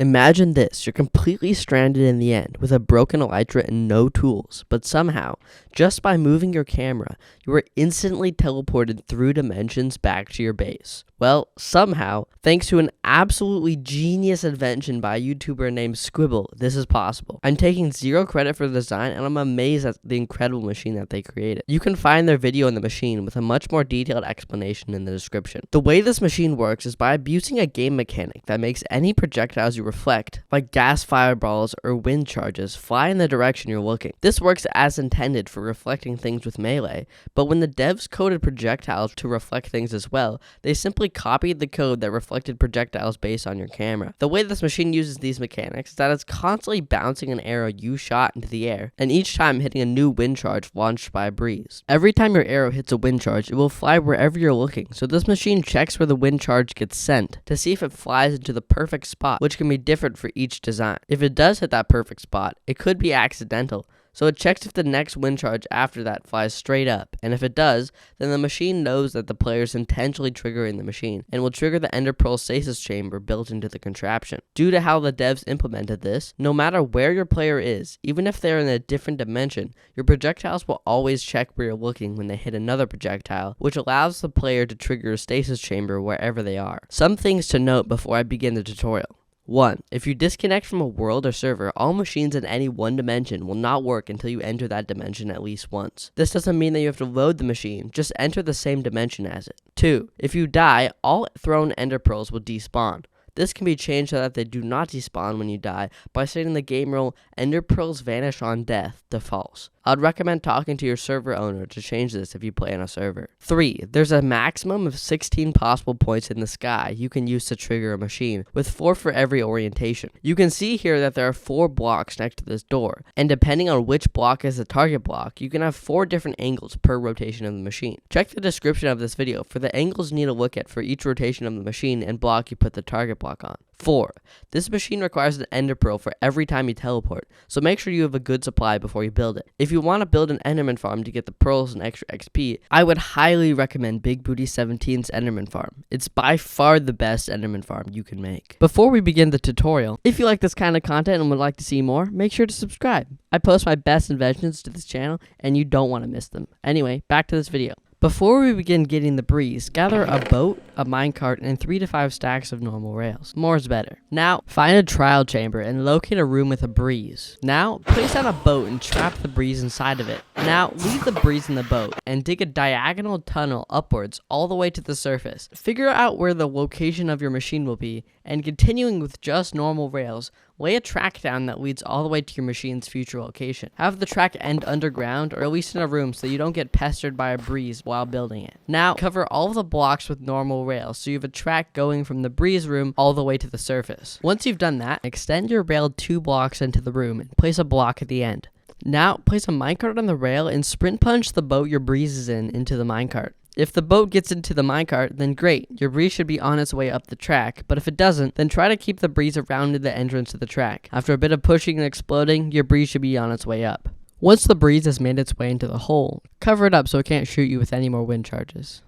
Imagine this, you're completely stranded in the end with a broken elytra and no tools, but somehow, just by moving your camera, you are instantly teleported through dimensions back to your base. Well, somehow, thanks to an absolutely genius invention by a YouTuber named Squibble, this is possible. I'm taking zero credit for the design and I'm amazed at the incredible machine that they created. You can find their video on the machine with a much more detailed explanation in the description. The way this machine works is by abusing a game mechanic that makes any projectiles you reflect, like gas fireballs or wind charges, fly in the direction you're looking. This works as intended for reflecting things with melee, but when the devs coded projectiles to reflect things as well, they simply copied the code that reflected projectiles based on your camera. The way this machine uses these mechanics is that it's constantly bouncing an arrow you shot into the air, and each time hitting a new wind charge launched by a breeze. Every time your arrow hits a wind charge, it will fly wherever you're looking, so this machine checks where the wind charge gets sent to see if it flies into the perfect spot, which can be different for each design. If it does hit that perfect spot, it could be accidental, so it checks if the next wind charge after that flies straight up, and if it does, then the machine knows that the player is intentionally triggering the machine, and will trigger the Ender Pearl stasis chamber built into the contraption. Due to how the devs implemented this, no matter where your player is, even if they're in a different dimension, your projectiles will always check where you're looking when they hit another projectile, which allows the player to trigger a stasis chamber wherever they are. Some things to note before I begin the tutorial. 1. If you disconnect from a world or server, all machines in any one dimension will not work until you enter that dimension at least once. This doesn't mean that you have to load the machine, just enter the same dimension as it. 2. If you die, all thrown ender pearls will despawn. This can be changed so that they do not despawn when you die by setting the game rule ender pearls vanish on death to false. I'd recommend talking to your server owner to change this if you play on a server. 3. There's a maximum of 16 possible points in the sky you can use to trigger a machine, with 4 for every orientation. You can see here that there are 4 blocks next to this door, and depending on which block is the target block, you can have 4 different angles per rotation of the machine. Check the description of this video for the angles you need to look at for each rotation of the machine and block you put the target block on. 4. This machine requires an ender pearl for every time you teleport, so make sure you have a good supply before you build it. If you want to build an enderman farm to get the pearls and extra XP, I would highly recommend Big Booty 17's enderman farm. It's by far the best enderman farm you can make. Before we begin the tutorial, if you like this kind of content and would like to see more, make sure to subscribe. I post my best inventions to this channel and you don't want to miss them. Anyway, back to this video. Before we begin getting the breeze, gather a boat, a minecart, and 3 to 5 stacks of normal rails. More is better. Now, find a trial chamber and locate a room with a breeze. Now, place down a boat and trap the breeze inside of it. Now, leave the breeze in the boat and dig a diagonal tunnel upwards all the way to the surface. Figure out where the location of your machine will be, and continuing with just normal rails, lay a track down that leads all the way to your machine's future location. Have the track end underground or at least in a room so you don't get pestered by a breeze while building it. Now, cover all of the blocks with normal rails so you have a track going from the breeze room all the way to the surface. Once you've done that, extend your rail 2 blocks into the room and place a block at the end. Now, place a minecart on the rail and sprint punch the boat your breeze is in into the minecart. If the boat gets into the minecart, then great, your breeze should be on its way up the track, but if it doesn't, then try to keep the breeze around the entrance to the track. After a bit of pushing and exploding, your breeze should be on its way up. Once the breeze has made its way into the hole, cover it up so it can't shoot you with any more wind charges.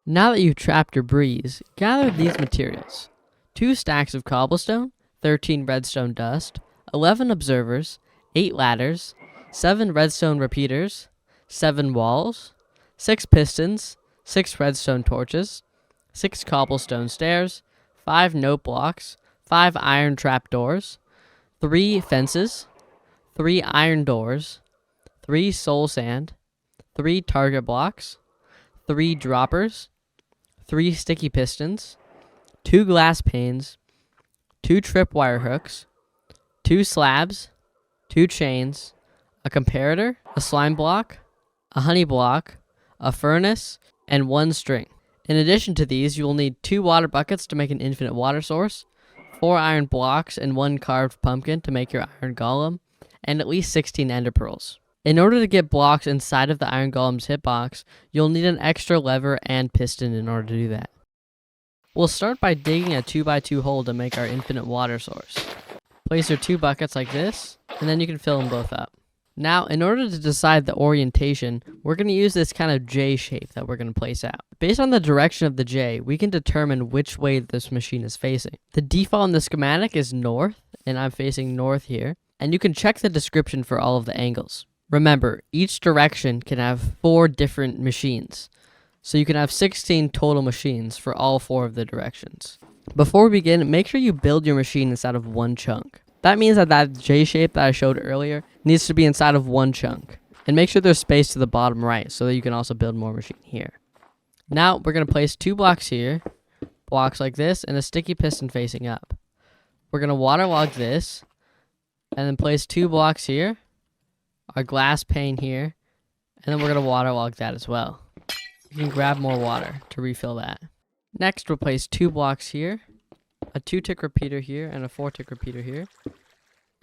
Now that you've trapped your breeze, gather these materials. 2 stacks of cobblestone, 13 redstone dust, 11 observers, 8 ladders, 7 redstone repeaters, 7 walls, 6 pistons, 6 redstone torches, 6 cobblestone stairs, 5 note blocks, 5 iron trap doors, 3 fences, 3 iron doors, 3 soul sand, 3 target blocks, 3 droppers, 3 sticky pistons, 2 glass panes, 2 tripwire hooks, 2 slabs, 2 chains, a comparator, a slime block, a honey block, a furnace, and 1 string. In addition to these, you will need 2 water buckets to make an infinite water source, 4 iron blocks, and 1 carved pumpkin to make your iron golem, and at least 16 ender pearls. In order to get blocks inside of the iron golem's hitbox, you'll need an extra lever and piston in order to do that. We'll start by digging a 2x2 hole to make our infinite water source. Place your 2 buckets like this, and then you can fill them both up. Now, in order to decide the orientation, we're going to use this kind of J shape that we're going to place out. Based on the direction of the J, we can determine which way this machine is facing. The default in the schematic is north, and I'm facing north here. And you can check the description for all of the angles. Remember, each direction can have 4 different machines. So you can have 16 total machines for all 4 of the directions. Before we begin, make sure you build your machine inside of one chunk. That means that J shape that I showed earlier needs to be inside of one chunk. And make sure there's space to the bottom right so that you can also build more machine here. Now we're going to place 2 blocks here, blocks like this, and a sticky piston facing up. We're going to waterlog this, and then place 2 blocks here, our glass pane here, and then we're going to waterlog that as well. You can grab more water to refill that. Next, we'll place 2 blocks here, a 2-tick repeater here, and a 4-tick repeater here.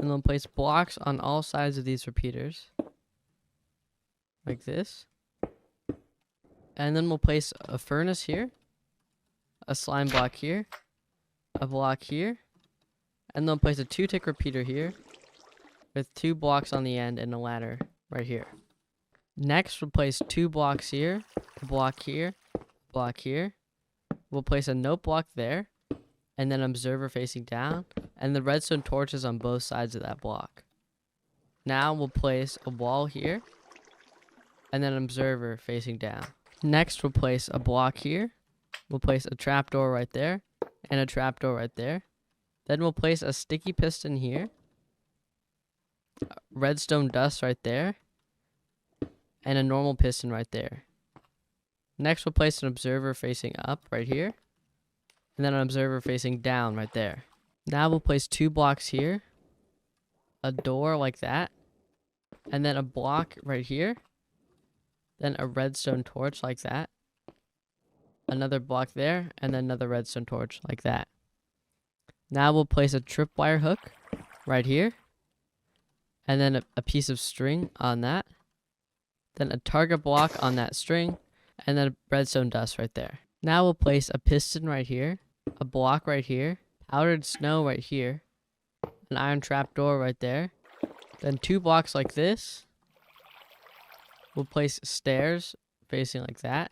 And then place blocks on all sides of these repeaters, like this. And then we'll place a furnace here, a slime block here, a block here, and then place a 2-tick repeater here, with 2 blocks on the end and a ladder right here. Next, we'll place 2 blocks here, a block here, block here. We'll place a note block there, and then observer facing down, and the redstone torches on both sides of that block. Now we'll place a wall here, and then an observer facing down. Next, we'll place a block here. We'll place a trapdoor right there, and a trapdoor right there. Then we'll place a sticky piston here, redstone dust right there, and a normal piston right there. Next, we'll place an observer facing up right here, and then an observer facing down right there. Now we'll place 2 blocks here, a door like that, and then a block right here, then a redstone torch like that, another block there, and then another redstone torch like that. Now we'll place a tripwire hook right here, and then a piece of string on that, then a target block on that string, and then a redstone dust right there. Now we'll place a piston right here, a block right here, powdered snow right here, an iron trapdoor right there, then 2 blocks like this. We'll place stairs facing like that,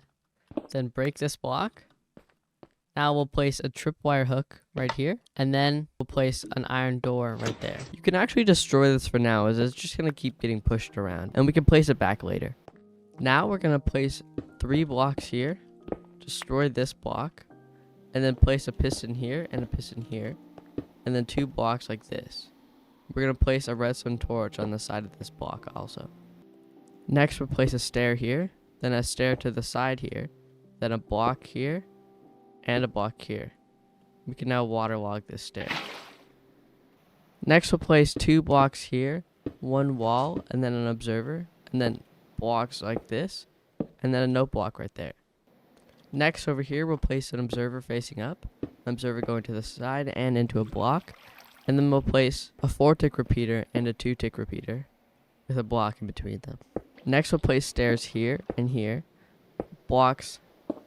then break this block. Now we'll place a tripwire hook right here, and then we'll place an iron door right there. You can actually destroy this for now, as it's just going to keep getting pushed around, and we can place it back later. Now we're going to place 3 blocks here, destroy this block, and then place a piston here and a piston here, and then 2 blocks like this. We're going to place a redstone torch on the side of this block also. Next, we'll place a stair here, then a stair to the side here, then a block here, and a block here. We can now waterlog this stair. Next, we'll place 2 blocks here, 1 wall, and then an observer, and then blocks like this, and then a note block right there. Next, over here, we'll place an observer facing up, an observer going to the side and into a block, and then we'll place a 4-tick repeater and a 2-tick repeater with a block in between them. Next, we'll place stairs here and here, blocks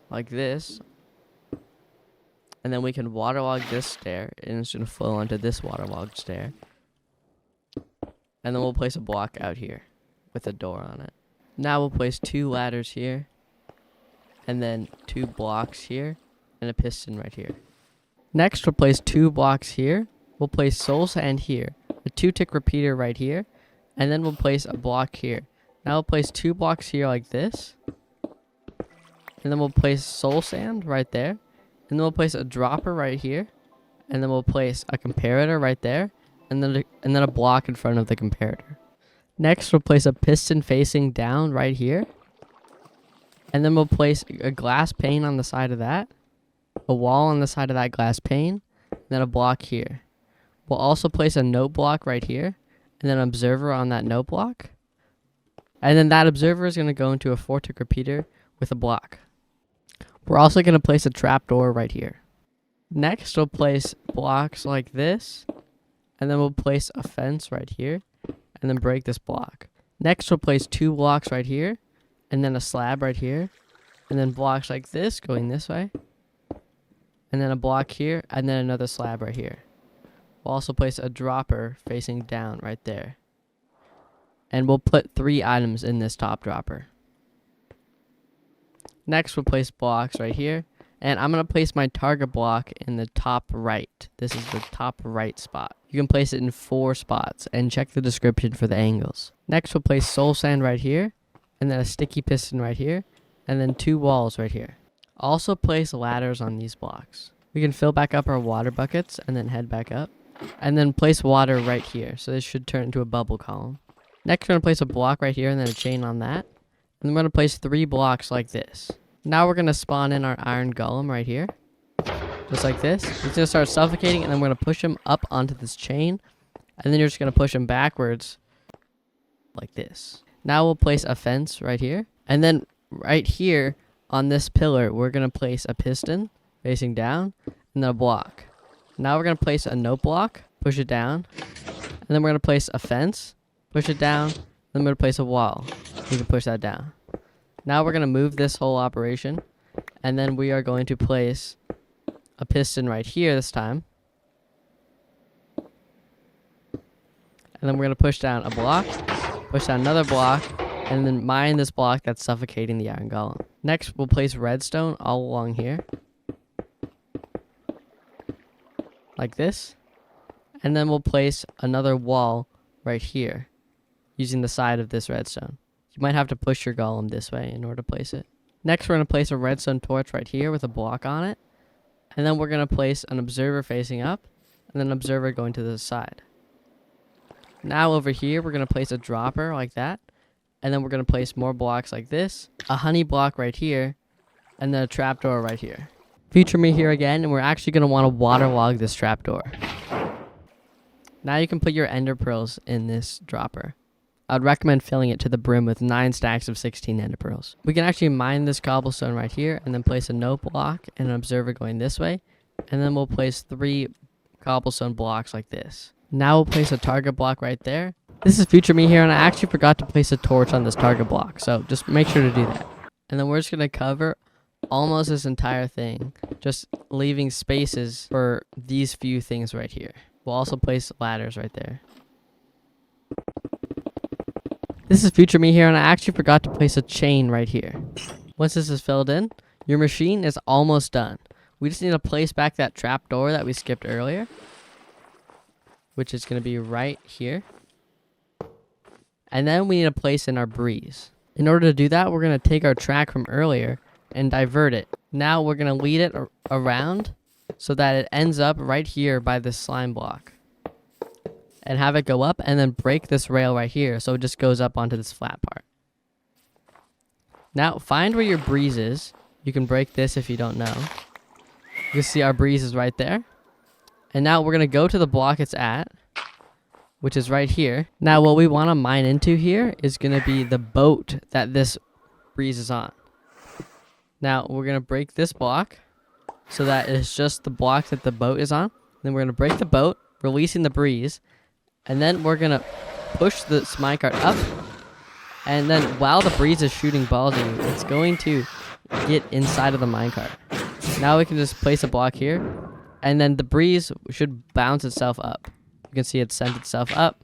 like this, and then we can waterlog this stair, and it's going to flow onto this waterlogged stair. And then we'll place a block out here with a door on it. Now we'll place 2 ladders here, and then 2 blocks here, and a piston right here. Next, we'll place 2 blocks here. We'll place soul sand here, a 2-tick repeater right here, and then we'll place a block here. Now we'll place 2 blocks here like this, and then we'll place soul sand right there, and then we'll place a dropper right here, and then we'll place a comparator right there, and then a block in front of the comparator. Next, we'll place a piston facing down right here, and then we'll place a glass pane on the side of that, a wall on the side of that glass pane, and then a block here. We'll also place a note block right here, and then an observer on that note block. And then that observer is going to go into a 4-tick repeater with a block. We're also going to place a trapdoor right here. Next, we'll place blocks like this, and then we'll place a fence right here, and then break this block. Next, we'll place 2 blocks right here, and then a slab right here, and then blocks like this going this way, and then a block here, and then another slab right here. We'll also place a dropper facing down right there. And we'll put 3 items in this top dropper. Next, we'll place blocks right here. And I'm going to place my target block in the top right. This is the top right spot. You can place it in 4 spots and check the description for the angles. Next, we'll place soul sand right here, and then a sticky piston right here, and then 2 walls right here. Also place ladders on these blocks. We can fill back up our water buckets and then head back up. And then place water right here. So this should turn into a bubble column. Next, we're going to place a block right here and then a chain on that. And then we're going to place 3 blocks like this. Now we're going to spawn in our iron golem right here. Just like this. He's going to start suffocating, and then we're going to push him up onto this chain. And then you're just going to push him backwards like this. Now we'll place a fence right here. And then right here on this pillar, we're going to place a piston facing down and then a block. Now we're going to place a note block, push it down. And then we're going to place a fence, push it down. Then we're going to place a wall. We can push that down. Now we're going to move this whole operation. And then we are going to place a piston right here this time. And then we're going to push down a block, push down another block, and then mine this block that's suffocating the iron golem. Next, we'll place redstone all along here. Like this. And then we'll place another wall right here using the side of this redstone. You might have to push your golem this way in order to place it. Next, we're going to place a redstone torch right here with a block on it. And then we're going to place an observer facing up and then an observer going to the side. Now over here, we're going to place a dropper like that. And then we're going to place more blocks like this, a honey block right here, and then a trapdoor right here. Feature me here again, and we're actually going to want to waterlog this trapdoor. Now you can put your ender pearls in this dropper. I'd recommend filling it to the brim with 9 stacks of 16 ender pearls. We can actually mine this cobblestone right here, and then place a note block and an observer going this way. And then we'll place 3 cobblestone blocks like this. Now we'll place a target block right there. This is future me here, and I actually forgot to place a torch on this target block, so just make sure to do that. And then we're just going to cover almost this entire thing, just leaving spaces for these few things right here. We'll also place ladders right there. This is future me here, and I actually forgot to place a chain right here. Once this is filled in, your machine is almost done. We just need to place back that trapdoor that we skipped earlier, which is going to be right here. And then we need to place in our breeze. In order to do that, we're going to take our track from earlier and divert it. Now we're going to lead it around so that it ends up right here by this slime block. And have it go up and then break this rail right here so it just goes up onto this flat part. Now find where your breeze is. You can break this if you don't know. You can see our breeze is right there. And now we're going to go to the block it's at, which is right here. Now what we want to mine into here is going to be the boat that this breeze is on. Now we're going to break this block so that it's just the block that the boat is on. Then we're going to break the boat, releasing the breeze. And then we're going to push this minecart up. And then while the breeze is shooting balls at you, it's going to get inside of the minecart. Now we can just place a block here. And then the breeze should bounce itself up. You can see it sent itself up.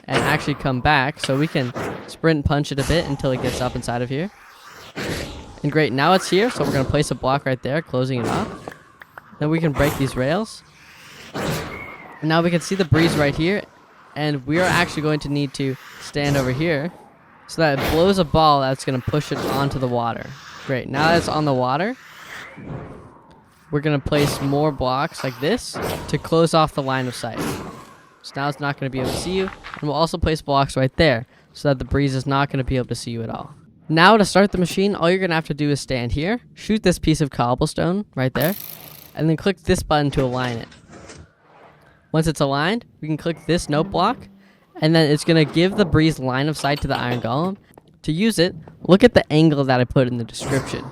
And actually come back. So we can sprint and punch it a bit until it gets up inside of here. And great, now it's here. So we're going to place a block right there, closing it off. Then we can break these rails. And now we can see the breeze right here. And we are actually going to need to stand over here so that it blows a ball that's going to push it onto the water. Great, now that it's on the water, we're going to place more blocks like this to close off the line of sight. So now it's not going to be able to see you. And we'll also place blocks right there so that the breeze is not going to be able to see you at all. Now to start the machine, all you're going to have to do is stand here, shoot this piece of cobblestone right there, and then click this button to align it. Once it's aligned, we can click this note block, and then it's going to give the breeze line of sight to the iron golem. To use it, look at the angle that I put in the description.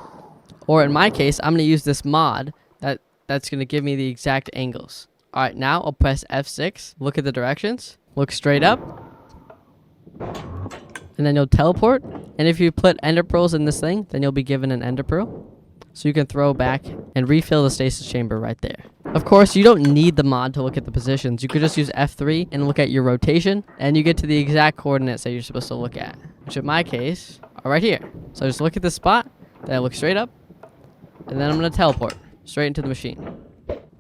Or in my case, I'm going to use this mod that's going to give me the exact angles. Alright, now I'll press F6, look at the directions, look straight up, and then you'll teleport. And if you put ender pearls in this thing, then you'll be given an ender pearl. so you can throw back and refill the stasis chamber right there. Of course, you don't need the mod to look at the positions. You could just use F3 and look at your rotation, and you get to the exact coordinates that you're supposed to look at, which in my case are right here. So just look at this spot, then I look straight up, and then I'm going to teleport straight into the machine.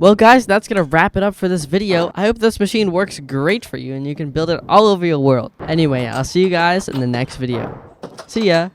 Well, guys, that's going to wrap it up for this video. I hope this machine works great for you and you can build it all over your world. Anyway, I'll see you guys in the next video. See ya!